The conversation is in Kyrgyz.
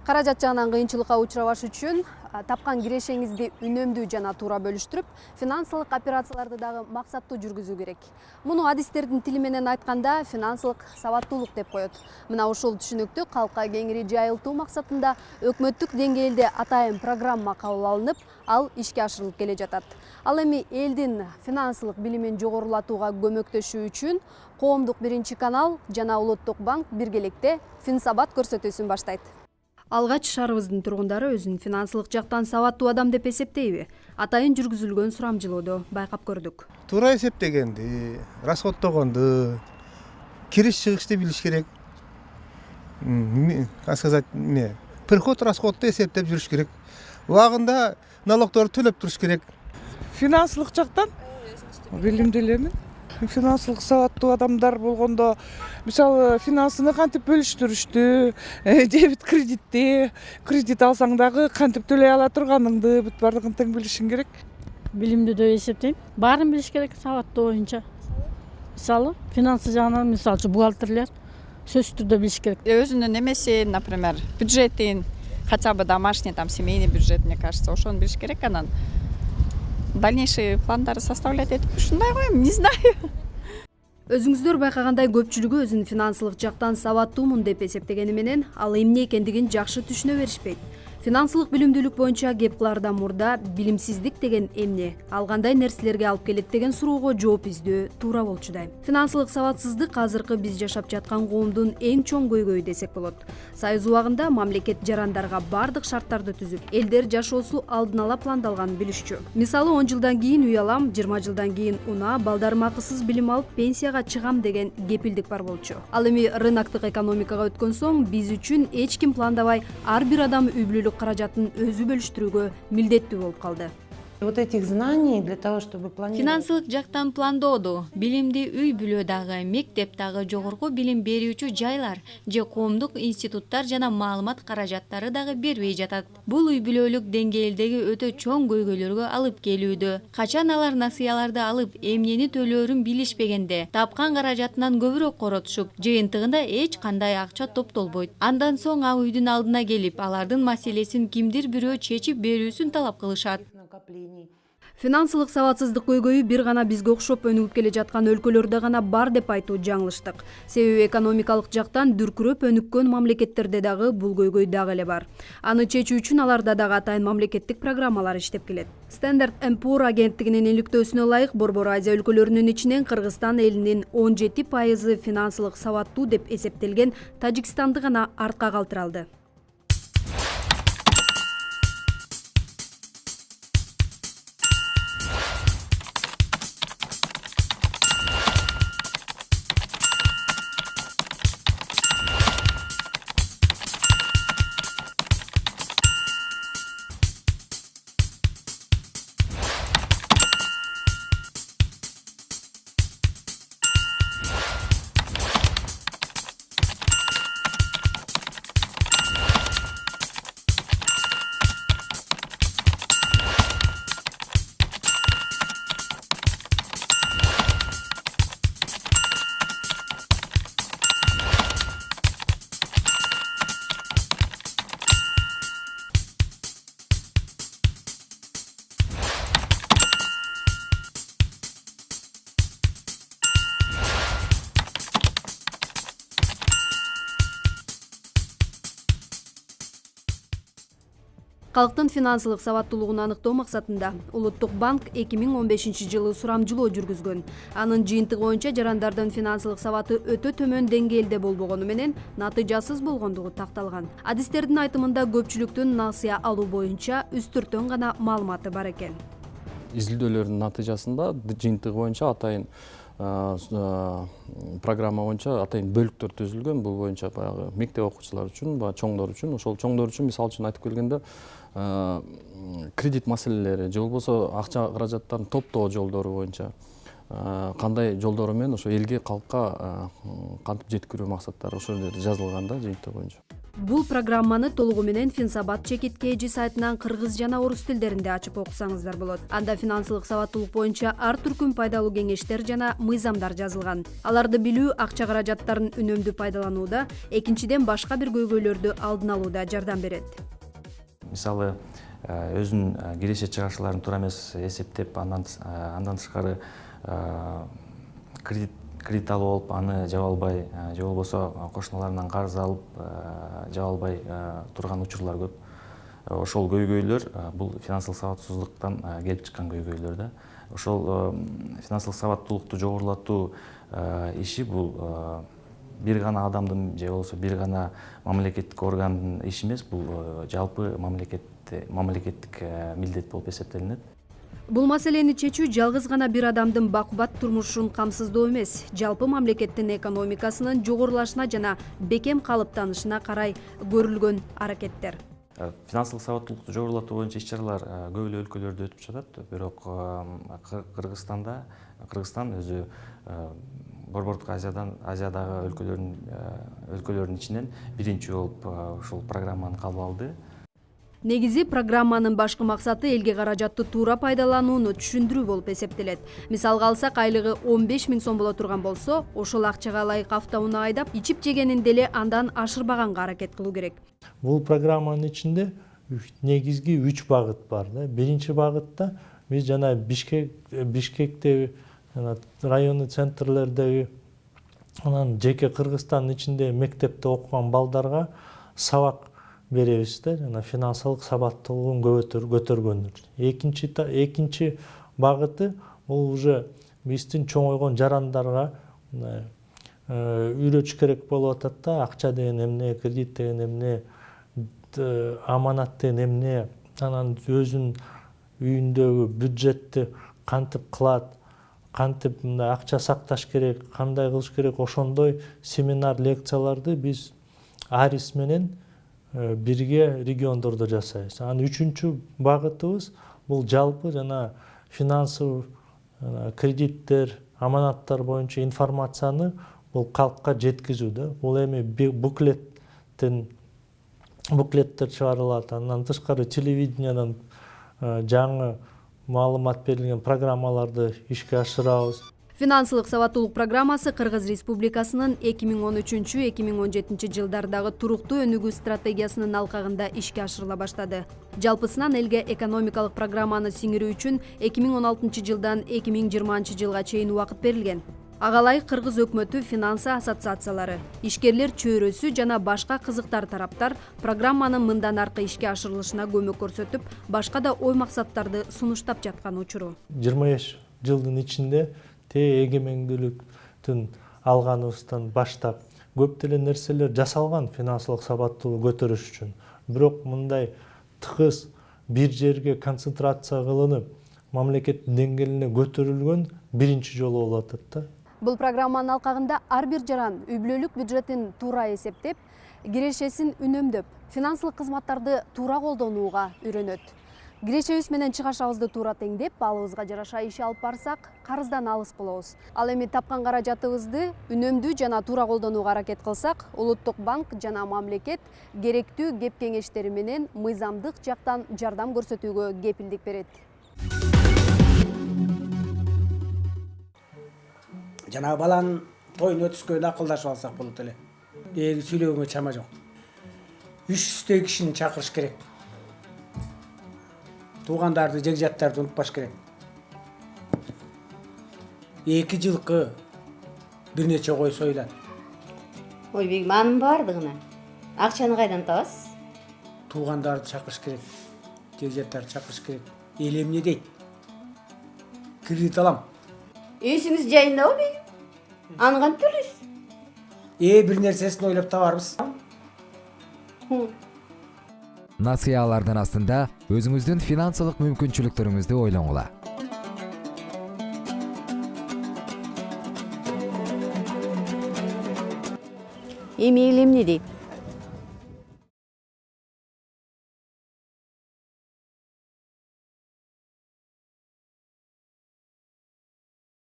Каражат жагынан кыйынчылыкка учурабаш үчүн тапкан кирешеңизди үнөмдүү жана туура бөлүштүрүп, финансылык операцияларды дагы максаттуу жүргүзүү керек. Муну адистердин тили менен айтканда финансылык сабаттуулук деп коет. Мына ушул түшүнүктү калкка кеңири жайылтуу максатында өкмөттүк деңгээлде атайын программа кабыл алынып, ал ишке ашырылып келе жатат. Ал эми элдин финансылык билимин жогорулатууга көмөктөшүү үчүн Коомдук биринчи канал жана Улуттук банк биргеликте Финсабат көрсөтүүсүн баштайт. Алгач шаарыбыздын тургундары өзүн финансылык жактан сабаттуу адам деп эсептейби? Атайын жүргүзүлгөн сурамжылоодо байкап көрдүк. Туура эсептегенди, расходтогонду, кириш чыгышты билиш керек. Приход расходду эсептеп жүрүш керек. Убагында налогторду төлөп туруш керек. Финансылык жактан билимдүү элемин. Финансылык сабаттуу адамдар болгондо, мисалы, финансыны кантип бөлүштүрүштү, дебит кредитти, кредит алсаң дагы кантип төлөй ала турганыңды бүт бардыгын тең билишиң керек. Билимдүү деп эсептейм. Баарын билиш керек сабаттуу боюнча. Мисалы, финансы жагынан мисалчы бухгалтерлер сөзсүз түрдө билиш керек. Өзүнүн эмесин, например, бюджетин, хотя бы домашний, там, семейный бюджет, мне кажется, ошону билиш керек, анан дальнейшие пландарды составлять этип ушундай го, не знаю. Өзүңүздөр байкагандай көпчүлүгү өзүн финансылык жактан сабаттуумун деп эсептегени менен ал эмне экендигин жакшы түшүнө беришпейт. Финансылык билимдүүлүк боюнча кеп кылаардан мурда билимсиздик деген эмне, ал кандай нерселерге алып келет деген суроого жооп издөө туура болчудай. Финансылык сабатсыздык азыркы биз жашап жаткан коомдун эң чоң көйгөйү десек болот. Союз убагында мамлекет жарандарга бардык шарттарды түзүп, элдер жашоосу алдын ала пландалганын билишчү. Мисалы 10 жылдан кийин үй алам, 20 жылдан кийин унаа, балдарым акысыз билим алып пенсияга чыгам деген кепилдик бар болчу. Ал эми рыноктук экономикага өткөн соң биз үчүн эч ким пландабай ар бир адам үй бүлөлүк каражатын өзү бөлүштүрүүгө милдеттүү болуп калды. Вот этих знаний для того, чтобы планировать. Финансылык жактан пландоодо, билимди үй бүлө дагы, мектеп дагы, жогорку билим берүүчү жайлар же коомдук институттар жана маалымат каражаттары дагы бербей жатат. Бул үй бүлөлүк деңгээлдеги өтө чоң көйгөйлөргө алып келүүдө. Качан алар насыяларды алып, эмнени төлөөрүн билишпегенде, тапкан каражатынан көбүрөөк коротушуп, жыйынтыгында эч кандай акча топтолбойт. Андан соң а үйдүн алдына келип, алардын маселесин кимдир бирөө чечип берүүсүн талап кылышат. Финансылык сабатсыздык көйгөйү бир гана бизге окшоп өнүгүп келе жаткан өлкөлөрдө гана бар деп айтуу жаңылыштык. Себеби экономикалык жактан дүркүрөп өнүккөн мамлекеттерде дагы бул көйгөй дагы эле бар. Аны чечүү үчүн аларда дагы атайын мамлекеттик программалар иштеп келет. Standard & Poor агенттигинин иликтөөсүнө ылайык Борбор Азия өлкөлөрүнүн ичинен Кыргызстан элинин 17% финансылык сабаттуу деп эсептелген Тажикстанды гана артка калтыра алды. Калктын финансылык сабаттуулугун аныктоо максатында Улуттук банк 2015 жылы сурамжылоо жүргүзгөн. Анын жыйынтыгы боюнча жарандардын финансылык сабаты өтө төмөн деңгээлде болбогону менен натыйжасыз болгондугу такталган. Адистердин айтымында көпчүлүктүн насыя алуу боюнча үстүртөн гана маалыматы бар экен. Изилдөөлөрдүн натыйжасында жыйынтыгы боюнча атайын программа боюнча атайын бөлүктөр түзүлгөн. Бул боюнча баягы мектеп окуучулары үчүн, чоңдор үчүн, ошол чоңдор үчүн мисалы үчүн айтып келгенде кредит маселелери же болбосо акча каражаттарын топтоо жолдору боюнча кандай жолдору менен ошо элге, калкка кантип жеткирүү максаттары ошол жерде жазылган да жыйынтык боюнча. Бул программаны толугу менен Финсабат ЧКТ сайтынан кыргыз жана орус тилдеринде ачып окусаңыздар болот. Анда финансылык сабаттуулук боюнча ар түркүм пайдалуу кеңештер жана мыйзамдар жазылган. Аларды билүү акча каражаттарын үнөмдүү пайдаланууда, экинчиден башка бир көйгөйлөрдү алдын алууда жардам берет. Мисалы, өзүнүн киреше чыгашыларын туура эмес эсептеп, андан тышкары кредит алып алып, аны жаба албай, же болбосо кошуналарынан карыз алып, жаба албай турган учурлар көп. Ошол көйгөйлөр бул финансылык сабатсыздыктан келип чыккан көйгөйлөр да. Ошол финансылык сабаттуулукту жогорулатуу иши бул бир гана адамдын же болбосо бир гана мамлекеттик органдын иши эмес, бул жалпы мамлекеттик милдет болуп эсептелинет. Бул маселени чечүү жалгыз гана бир адамдын бакубат турмушун камсыздоо эмес, жалпы мамлекеттин экономикасынын жогорулашына жана бекем калыптанышына карай көрүлгөн аракеттер. Финансылык сабаттуулукту жогорулатуу боюнча иш-чаралар көп эле өлкөлөрдө өтүп жатат, бирок Кыргызстан өзү Борбордук Азиядагы өлкөлөрдүн ичинен биринчи болуп ушул программаны кабыл алды. Негизи программанын башкы максаты элге каражатты туура пайдаланууну түшүндүрүү болуп эсептелет. Мисалга алсак, айлыгы 15 000 сом боло турган болсо, ошол акчага ылайык автоунаа айдап, ичип жегенин деле андан ашырбаганга аракет кылуу керек. Бул программанын ичинде негизги 3 багыт бар. Биринчи багытта биз жана Бишкектеги, району центрлердеги, анан жеке Кыргызстандын ичинде мектепте окуган балдарга сабак беребиз да, жана финансылык сабаттуулугун көтөргөндөр. Экинчи багыты бул уже биздин чоңойгон жарандарга үйрөтүш керек болуп атат да, акча деген эмне, кредит деген эмне, аманат деген эмне, анан өзүнүн үйүндөгү бюджетти кантип кылат, кантип мындай акча сакташ керек, кандай кылыш керек, ошондой семинар, лекцияларды биз Арис менен бирге региондордо жасайбыз. Анан үчүнчү багытыбыз бул жалпы жана финансылык кредиттер, аманаттар боюнча информацияны бул калкка жеткизүү да. Бул эми буклеттер чыгарылат, андан тышкары телевидениядан жаңы маалымат берилген программаларды ишке ашырабыз. Финансылык сабаттуулук программасы Кыргыз Республикасынын 2013-2017 жылдардагы туруктуу өнүгүү стратегиясынын алкагында ишке ашырыла баштады. Жалпысынан элге экономикалык программаны сиңирүү үчүн 2016 жылдан 2020 жылга чейин убакыт берилген. Ага ылайык Кыргыз өкмөтү, финансы ассоциациялары, ишкерлер чөйрөсү жана башка кызыктар тараптар программанын мындан аркы ишке ашырылышына көмөк көрсөтүп, башка да ой максаттарды сунуштап жаткан учуру. 25 жылдын ичинде эгемендүүлүктүн алганыбыздан баштап көп деле нерселер жасалган финансылык сабаттуулукту көтөрүш үчүн. Бирок мындай тыгыз бир жерге концентрация кылынып, мамлекеттин деңгээлине көтөрүлгөн биринчи жолу болуп атат да. Бул программанын алкагында ар бир жаран үй бүлөлүк бюджетин туура эсептеп, кирешесин үнөмдөп, финансылык кызматтарды туура колдонууга үйрөнөт. Кирешебиз менен чыгашыбызды туура теңдеп, балыбызга жараша иш алып барсак, карыздан алыс болобуз. Ал эми тапкан каражатыбызды үнөмдүү жана туура колдонууга аракет кылсак, Улуттук банк жана мамлекет керектүү кеп кеңештери менен мыйзамдык жактан жардам көрсөтүүгө кепилдик берет. Жана баланын тоюн өткөзгөндө акылдашып алсак болот эле. Сүйлөгөнгө чама жок. 300 кишини чакырыш керек. Туугандарды, жегжаттарды унутпаш керек. 2 жылкы бир нече кой союлат. Ой, бегим, анын бардыгына акчаны кайдан табасыз? Туугандарды чакырыш керек. Жегжаттарды чакырыш керек. Эл эмне дейт? Кредит алам. Үйсүңүз жайындабы, бегим? Аны кантип төлөйсүз? Бир нерсесин ойлоп табарбыз. Насыялардын астында өзүңүздүн финансылык мүмкүнчүлүктөрүңүздү ойлоңула. Эми эл эмне дейт?